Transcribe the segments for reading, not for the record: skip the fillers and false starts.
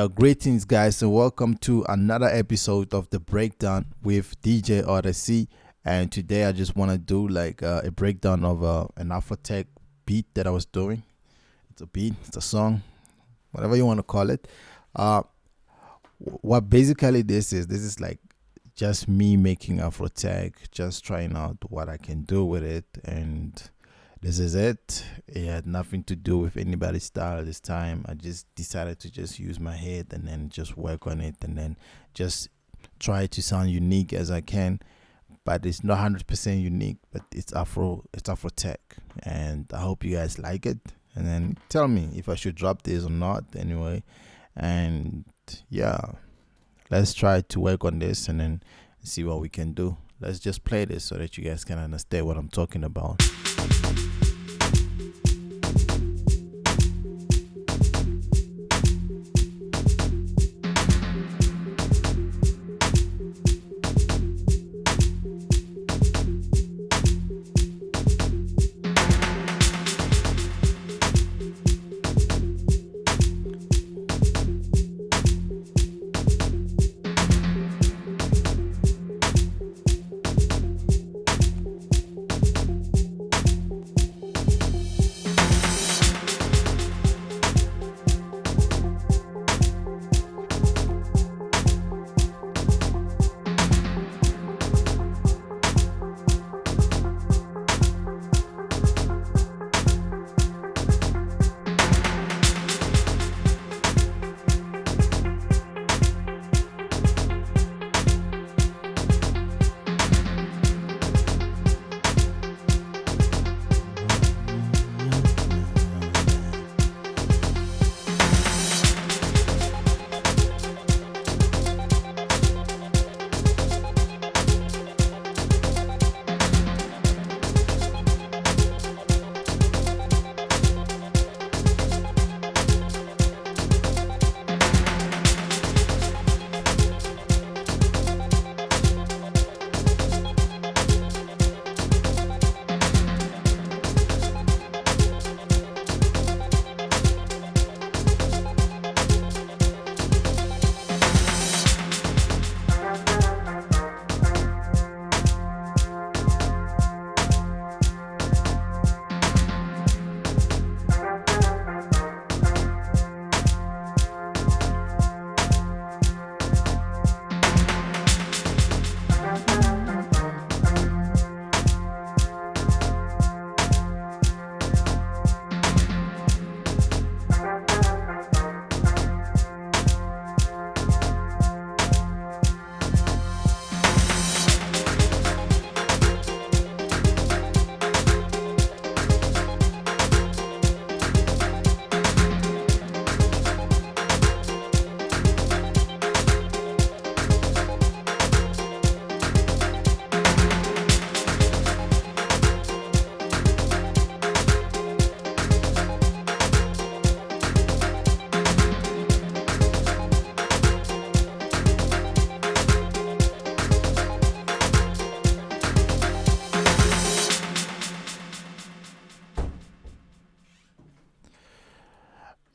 Greetings, guys, and welcome to another episode of the Breakdown with DJ Odyccy. And today, I just want to do like a breakdown of an Afro beat that I was doing. It's a beat, it's a song, whatever you want to call it. What basically this is like just me making Afro just trying out what I can do with it, and this is it. It had nothing to do with anybody's style this time. I just decided to just use my head and then just work on it and then just try to sound unique as I can. But it's not 100% unique, but it's Afro tech. And I hope you guys like it. And then tell me if I should drop this or not anyway. And yeah, let's try to work on this and then see what we can do. Let's just play this so that you guys can understand what I'm talking about.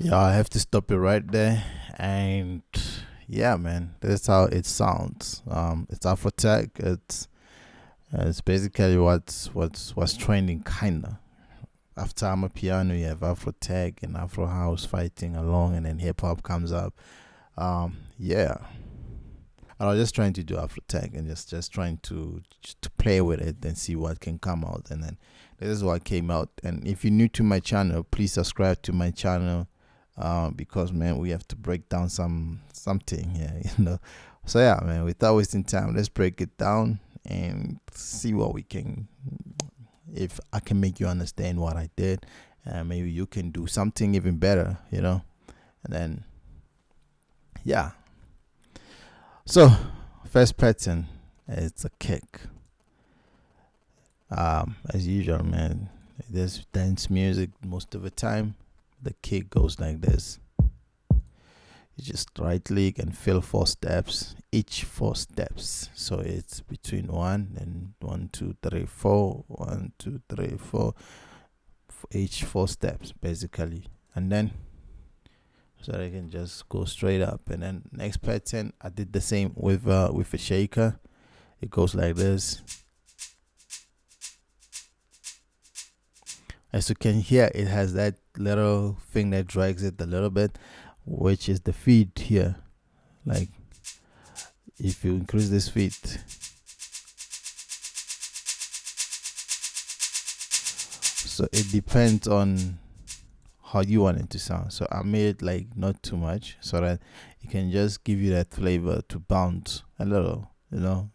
Yeah, I have to stop it right there. And yeah, man, that's how it sounds. It's Afro tech. It's basically what's trending, kinda. After I'm a piano, you have Afro tech and Afro house fighting along, and then hip hop comes up. Yeah, I was just trying to do Afro tech and just trying to play with it and see what can come out. And then this is what came out. And if you're new to my channel, please subscribe to my channel. Because man, we have to break down something here. So yeah, man, without wasting time, let's break it down and see what we can. If I can make you understand what I did, maybe you can do something even better, And then yeah. So first pattern, it's a kick. As usual, man. There's dance music most of the time. The kick goes like this. You just right click and fill 4 steps, each 4 steps. So it's between 1 and 1, 2, 3, 4, 1, 2, 3, 4, each 4 steps basically. And then so that I can just go straight up. And then next pattern, I did the same with a shaker. It goes like this. As you can hear, it has that little thing that drags it a little bit, which is the feed here. Like if you increase this feed, so it depends on how you want it to sound. So I made like not too much, so that it can just give you that flavor to bounce a little, you know.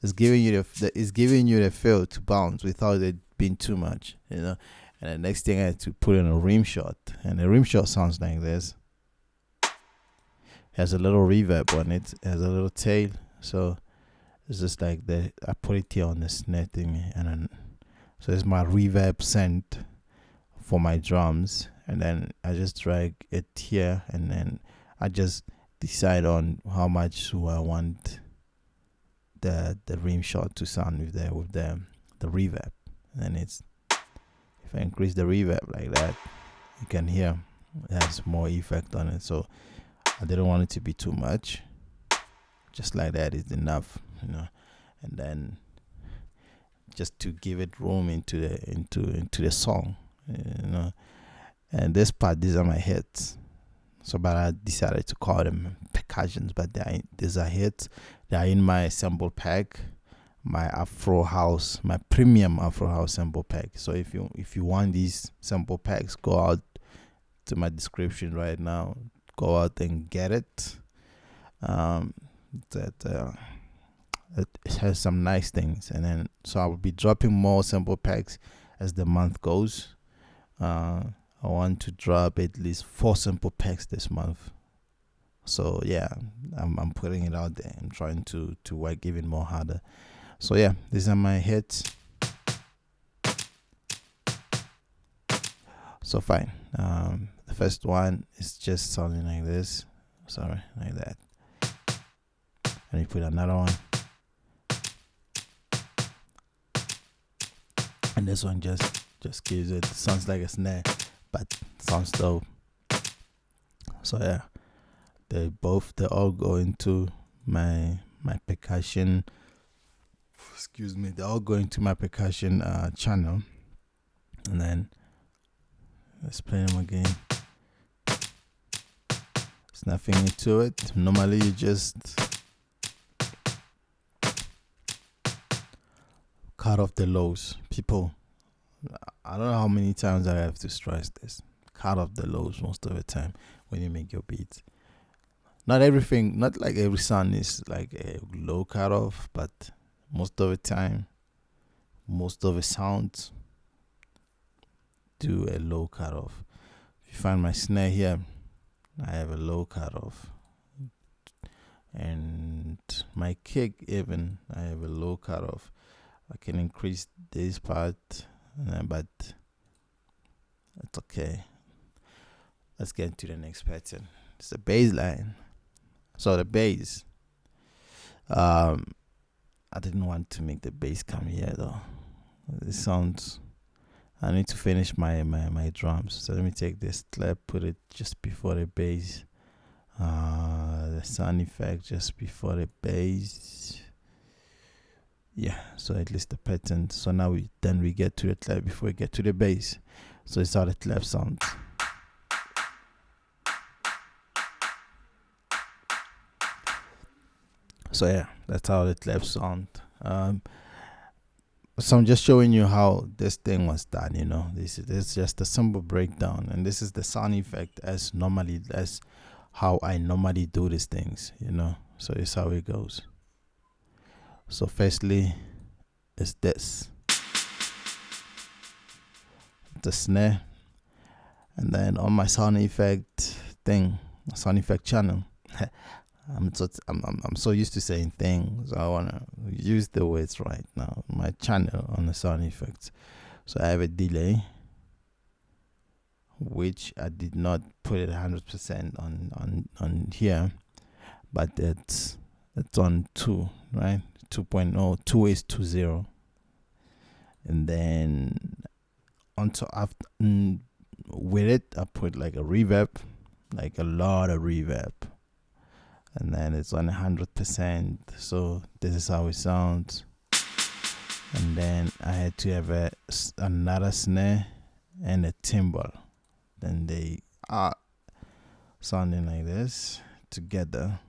It's giving you the feel to bounce without it being too much, you know. And the next thing I had to put in a rim shot, and the rim shot sounds like this. Has a little reverb on it, has a little tail, so it's just like I put it here on the snare thing, and then so it's my reverb synth for my drums, and then I just drag it here, and then I just decide on how much do I want the rim shot to sound with the reverb. And it's, if I increase the reverb like that, you can hear it has more effect on it. So I didn't want it to be too much. Just like that is enough, you know. And then just to give it room into the song, you know. And this part, these are my hits. So, but I decided to call them percussions, but these are hits. They are in my sample pack, my Afro House, my premium Afro House sample pack. So if you want these sample packs, go out to my description right now. Go out and get it. It has some nice things, and then so I will be dropping more sample packs as the month goes. I want to drop at least 4 sample packs this month. So yeah, I'm putting it out there. I'm trying to work even more harder. So yeah, these are my hits. So fine. The first one is just sounding like this. Sorry, like that. And you put another one. And this one just gives it, sounds like a snare, but sounds dope. So yeah, they all go into my percussion. Excuse me, they all go into my percussion channel. And then let's play them again. There's nothing into it. Normally you just cut off the lows. People, I don't know how many times I have to stress this. Cut off the lows most of the time when you make your beats. Not everything, not like every sound is like a low cut off, but most of the time, most of the sounds do a low cut off. If you find my snare here, I have a low cut off. And my kick even, I have a low cut off. I can increase this part, but it's okay. Let's get into the next pattern. It's the bass line. So the bass, I didn't want to make the bass come here though. It sounds, I need to finish my drums. So let me take this clap, put it just before the bass. The sound effect just before the bass. Yeah, so at least the pattern. So now we get to the clap before we get to the bass. So it's how the clap sounds. So yeah, that's how the clap sound. So I'm just showing you how this thing was done. You know, this is just a simple breakdown, and this is the sound effect as how I normally do these things. You know, so it's how it goes. So firstly, it's this, the snare, and then on my sound effect channel. I'm so used to saying things. I wanna use the words right now. My channel on the sound effects. So I have a delay, which I did not put it 100% on here, but it's on 2, right? 2.0. 2 is 2.0, and then on top with it, I put like a reverb, like a lot of reverb, and then it's on 100%. So this is how it sounds. And then I had to have another snare and a timbal. Then they are sounding like this together.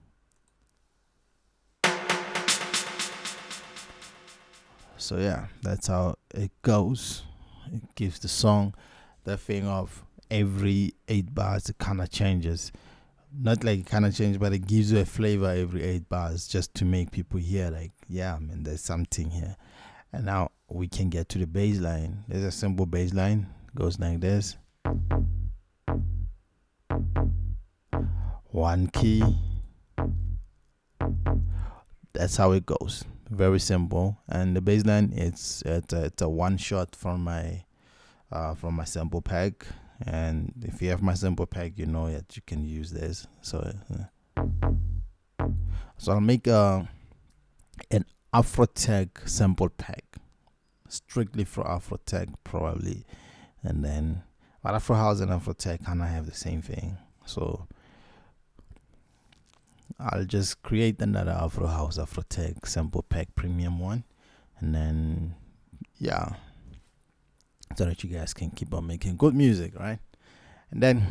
So yeah, that's how it goes. It gives the song the thing of every 8 bars. It kind of changes, not like it kind of changes, but it gives you a flavor every 8 bars, just to make people hear like, yeah, man, there's something here. And now we can get to the bass line. There's a simple bass line, goes like this: 1 key. That's how it goes. Very simple. And the bass line, it's a one shot from my sample pack. And if you have my sample pack, you know that you can use this. So I'll make an Afro sample pack, strictly for Afro probably. And then, but Afro house and Afro kind of have the same thing. So I'll just create another Afro house, Afro sample pack premium one, and then yeah, so that you guys can keep on making good music, right? And then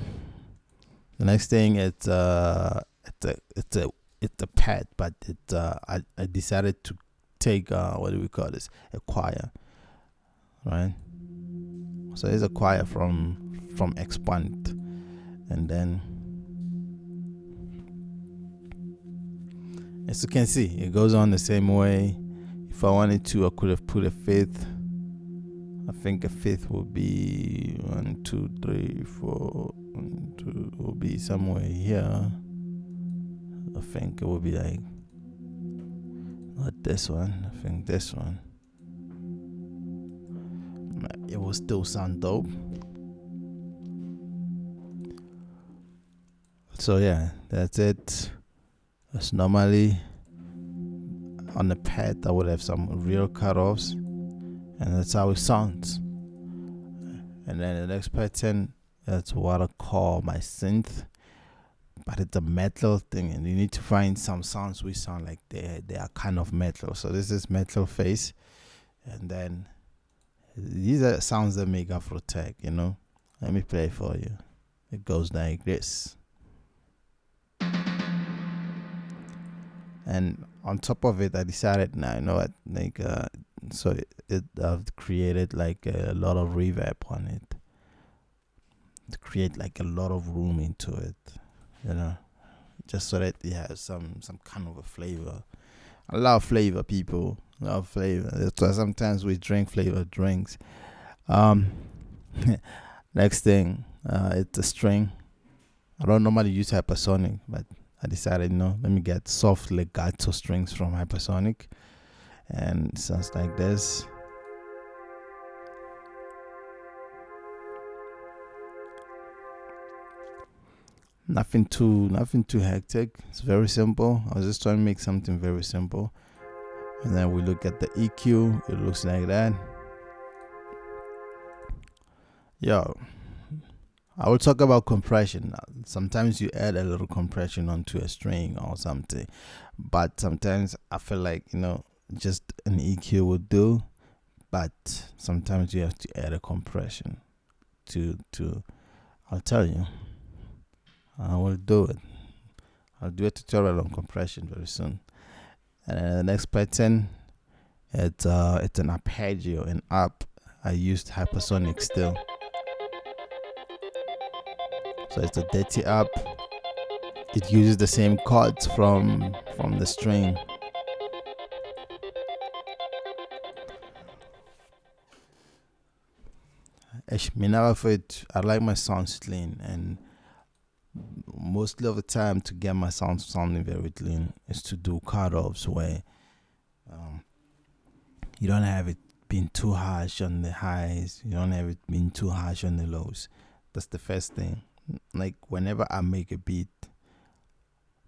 the next thing, it's a pad, but I decided to take what do we call this? A choir, right? So there's a choir from Expand, and then as you can see, it goes on the same way. If I wanted to, I could have put a fifth. I think a fifth would be 1, 2, 3, 4. 1, 2 will be somewhere here. I think it will be like not this one. I think this one. It will still sound dope. So yeah, that's it. As normally on the pad, I would have some real cutoffs, and that's how it sounds. And then the next pattern, that's what I call my synth, but it's a metal thing, and you need to find some sounds which sound like they are kind of metal. So this is metal face, and then these are sounds that make Afro tech, you know. Let me play for you. It goes like this. And on top of it, I decided, now you know what, like so I've created like a lot of reverb on it to create like a lot of room into it, you know, just so that it has some kind of a flavor. I love flavor, people. Love flavor. That's why sometimes we drink flavor drinks. Next thing, it's a string. I don't normally use hypersonic, but I decided, let me get soft legato strings from hypersonic, and it sounds like this. Nothing too hectic. It's very simple. I was just trying to make something very simple. And then we look at the EQ. It looks like that. Yo, I will talk about compression. Sometimes you add a little compression onto a string or something, but sometimes I feel like, just an EQ would do, but sometimes you have to add a compression to I'll tell you. I will do it. I'll do a tutorial on compression very soon. And the next pattern, it's an arpeggio, an up. I used hypersonic still. So it's a dirty up. It uses the same chords from the string. I like my sounds clean, and mostly of the time to get my sounds sounding very clean is to do cutoffs where you don't have it being too harsh on the highs, you don't have it being too harsh on the lows. That's the first thing. Like whenever I make a beat,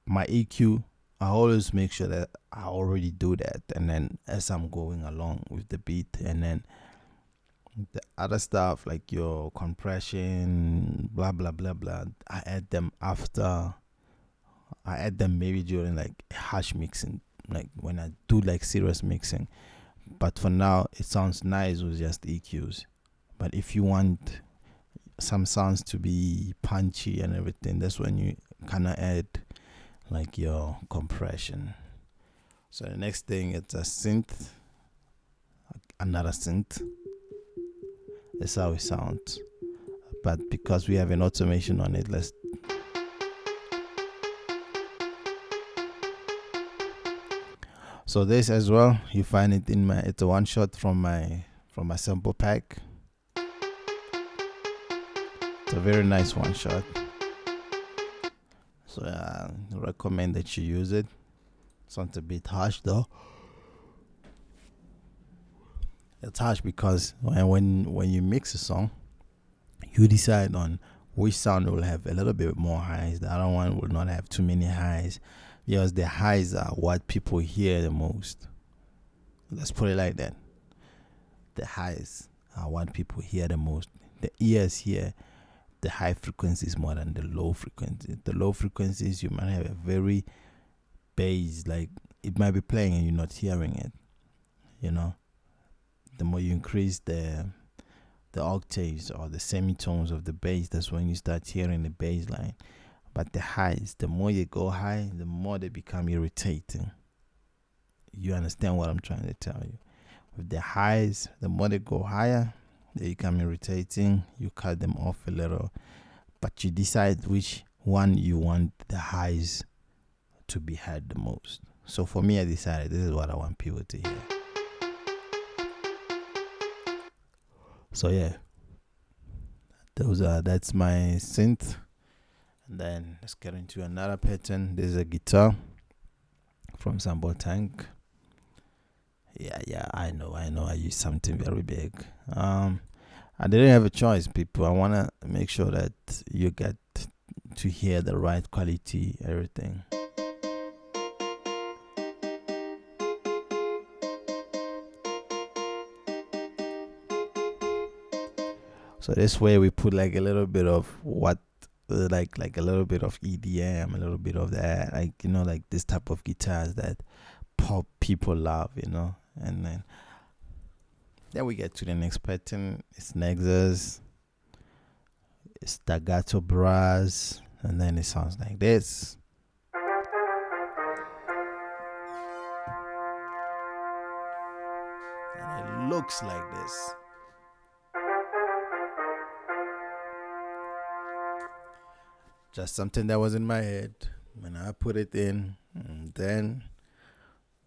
my EQ, I always make sure that I already do that, and then as I'm going along with the beat, and then The other stuff like your compression, blah blah blah blah, I add them after. I add them maybe during like harsh mixing, like when I do like serious mixing. But for now, it sounds nice with just EQs. But if you want some sounds to be punchy and everything, that's when you kind of add like your compression. So the next thing, it's a synth, another synth. That's how it sounds. But because we have an automation on it, let's. So this as well, you find it in my. It's a one shot from my sample pack. It's a very nice one shot. So I recommend that you use it. Sounds a bit harsh though. It's harsh because when you mix a song, you decide on which sound will have a little bit more highs. The other one will not have too many highs, because the highs are what people hear the most. Let's put it like that. The highs are what people hear the most. The ears hear the high frequencies more than the low frequencies. The low frequencies, you might have a very bass, like it might be playing and you're not hearing it. You know, the more you increase the octaves or the semitones of the bass, that's when you start hearing the bass line. But the highs, the more you go high, the more they become irritating. You understand what I'm trying to tell you? With the highs, the more they go higher, they become irritating. You cut them off a little, but you decide which one you want the highs to be heard the most. So for me, I decided this is what I want people to hear. So yeah, that's my synth. And then let's get into another pattern. This is a guitar from Sample Tank. Yeah, I know. I use something very big. I didn't have a choice, people. I wanna make sure that you get to hear the right quality, everything. So this way we put like a little bit of what, like a little bit of EDM, a little bit of that, like, you know, like this type of guitars that pop people love, you know. And then we get to the next pattern. It's Nexus, it's staccato brass, and then it sounds like this. And it looks like this. Just something that was in my head when I put it in, and then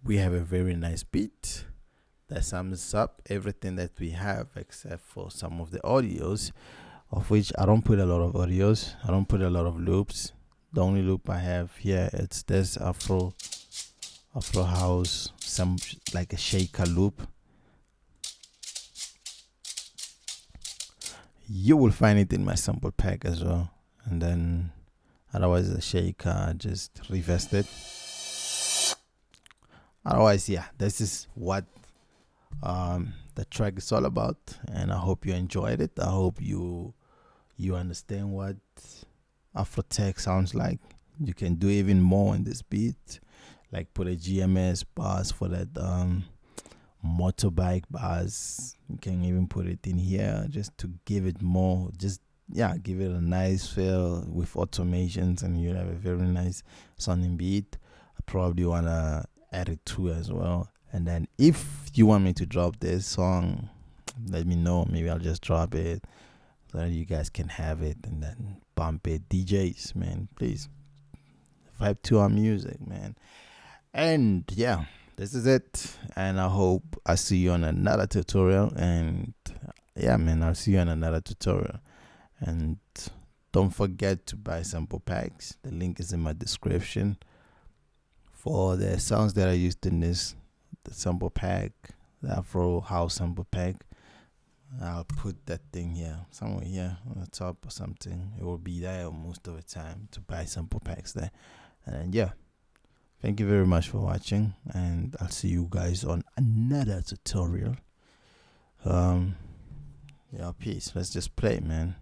we have a very nice beat that sums up everything that we have, except for some of the audios, of which I don't put a lot of audios. I don't put a lot of loops. The only loop I have here, it's this Afro house, some like a shaker loop. You will find it in my sample pack as well. And then otherwise the shaker, just reverse it. Otherwise, yeah, this is what the track is all about, and I hope you enjoyed it. I hope you understand what Afro tech sounds like. You can do even more in this beat, like put a GMS bars for that motorbike bars. You can even put it in here just to give it more, just give it a nice feel with automations, and you have a very nice sounding beat. I probably wanna add it too as well. And then if you want me to drop this song, let me know. Maybe I'll just drop it so that you guys can have it and then bump it. DJs, man, please vibe to our music, man. And yeah, this is it. And I hope I see you on another tutorial. And yeah, man, I'll see you on another tutorial. And don't forget to buy sample packs. The link is in my description for the sounds that I used in this, the sample pack, the Afro house sample pack. I'll put that thing here, somewhere here on the top or something. It will be there most of the time to buy sample packs there. And yeah, thank you very much for watching, and I'll see you guys on another tutorial. Yeah, peace. Let's just play, man.